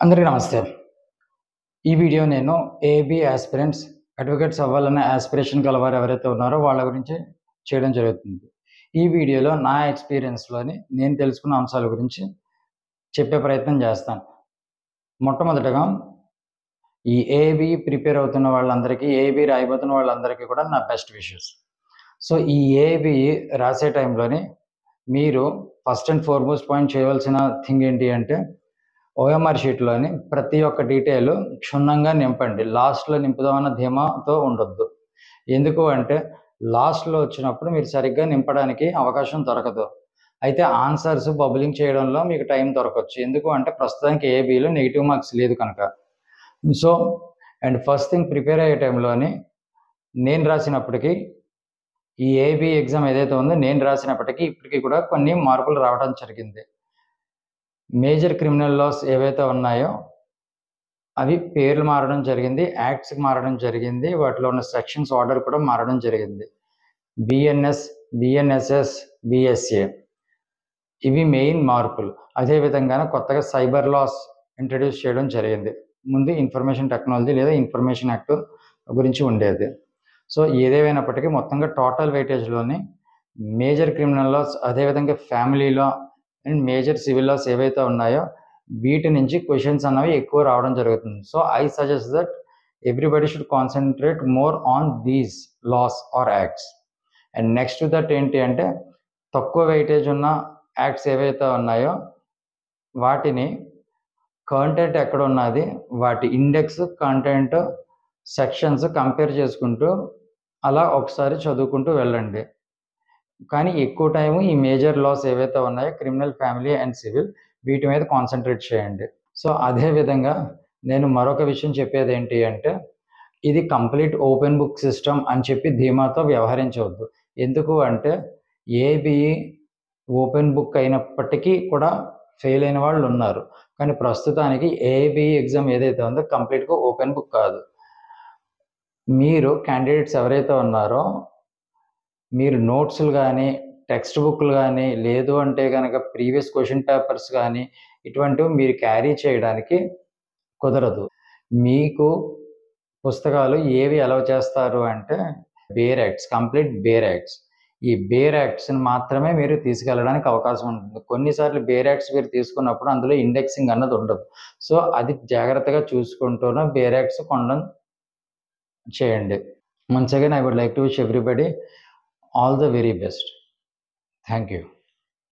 అందరికీ నమస్తే. ఈ వీడియో నేను ఏబీ యాస్పిరెంట్స్ అడ్వకేట్స్ అవ్వాలనే యాస్పిరేషన్ గలవారు ఎవరైతే ఉన్నారో వాళ్ళ గురించి చేయడం జరుగుతుంది. ఈ వీడియోలో నా ఎక్స్పీరియన్స్‌లోని నేను తెలుసుకున్న అంశాల గురించి చెప్పే ప్రయత్నం చేస్తాను. మొట్టమొదటగా ఈ ఏబీ ప్రిపేర్ అవుతున్న వాళ్ళందరికీ, ఏబీ రాయబోతున్న వాళ్ళందరికీ కూడా నా బెస్ట్ విషెస్. సో, ఈ ఏబీ రాసే టైంలోని మీరు ఫస్ట్ అండ్ ఫార్మోస్ట్ పాయింట్ చేయవలసిన థింగ్ ఏంటి అంటే, ఓఎంఆర్ షీట్లోని ప్రతి ఒక్క డీటెయిల్ క్షుణ్ణంగా నింపండి. లాస్ట్లో నింపుదామన్న ధీమాతో ఉండొద్దు. ఎందుకు అంటే లాస్ట్లో వచ్చినప్పుడు మీరు సరిగ్గా నింపడానికి అవకాశం దొరకదు. అయితే ఆన్సర్స్ బబులింగ్ చేయడంలో మీకు టైం దొరకవచ్చు. ఎందుకు అంటే ప్రస్తుతానికి ఏబీలో నెగిటివ్ మార్క్స్ లేదు కనుక. So and first thing prepare అయ్యే టైంలోని నేను రాసినప్పటికీ ఈ ఏబీ ఎగ్జామ్ ఏదైతే ఉందో నేను రాసినప్పటికీ ఇప్పటికీ కూడా కొన్ని మార్పులు రావడం జరిగింది. మేజర్ క్రిమినల్ లాస్ ఏవైతే ఉన్నాయో అవి పేర్లు మారడం జరిగింది, యాక్ట్స్ మారడం జరిగింది, వాటిలో ఉన్న సెక్షన్స్ ఆర్డర్ కూడా మారడం జరిగింది. బిఎన్ఎస్, బిఎన్ఎస్ఎస్, బిఎస్ఏ ఇవి మెయిన్ మార్పులు. అదేవిధంగా కొత్తగా సైబర్ లాస్ ఇంట్రడ్యూస్ చేయడం జరిగింది. ముందు ఇన్ఫర్మేషన్ టెక్నాలజీ లేదా ఇన్ఫర్మేషన్ యాక్ట్ గురించి ఉండేది. సో ఏదేమైనప్పటికీ మొత్తంగా టోటల్ వెయిటేజ్లోని మేజర్ క్రిమినల్ లాస్, అదేవిధంగా family law and major civil laws ఏవైతే ఉన్నాయో వీటి నుంచి క్వశ్చన్స్ అన్నవి ఎక్కువ రావడం జరుగుతుంది. So I suggest that everybody should concentrate more on these laws or acts. And next that ఏంటి అంటే తక్కువ వెయిటేజ్ ఉన్న యాక్ట్స్ ఏవైతే ఉన్నాయో వాటిని కంటెంట్ ఎక్కడ ఉన్నది, వాటి ఇండెక్స్, కంటెంట్, సెక్షన్స్ కంపేర్ చేసుకుంటూ అలా ఒకసారి చదువుకుంటూ వెళ్ళండి. కానీ ఎక్కువ టైము ఈ మేజర్ లాస్ ఏవైతే ఉన్నాయో క్రిమినల్, ఫ్యామిలీ అండ్ సివిల్ వీటి మీద కాన్సన్ట్రేట్ చేయండి. సో అదేవిధంగా నేను మరొక విషయం చెప్పేది ఏంటి అంటే ఇది కంప్లీట్ ఓపెన్ బుక్ సిస్టమ్ అని చెప్పి ధీమాతో వ్యవహరించవద్దు. ఎందుకు అంటే ఏబీ ఓపెన్ బుక్ అయినప్పటికీ కూడా ఫెయిల్ అయిన వాళ్ళు ఉన్నారు. కానీ ప్రస్తుతానికి ఏబీ ఎగ్జామ్ ఏదైతే ఉందో కంప్లీట్గా ఓపెన్ బుక్ కాదు. మీరు క్యాండిడేట్స్ ఎవరైతే ఉన్నారో మీరు నోట్స్లు కానీ, టెక్స్ట్ బుక్లు కానీ, లేదు అంటే కనుక ప్రీవియస్ క్వశ్చన్ పేపర్స్ కానీ ఇటువంటివి మీరు క్యారీ చేయడానికి కుదరదు. మీకు పుస్తకాలు ఏవి అలౌ చేస్తారు అంటే bare acts, complete bare acts. ఈ బేర్ యాక్ట్స్ని మాత్రమే మీరు తీసుకెళ్ళడానికి అవకాశం ఉంటుంది. కొన్నిసార్లు బేర్ యాక్ట్స్ మీరు తీసుకున్నప్పుడు అందులో ఇండెక్సింగ్ అన్నది ఉండదు. సో అది జాగ్రత్తగా చూసుకుంటూనే బేర్ యాక్ట్స్ కొనడం చేయండి. Once again, I would like to wish everybody all the very best. Thank you.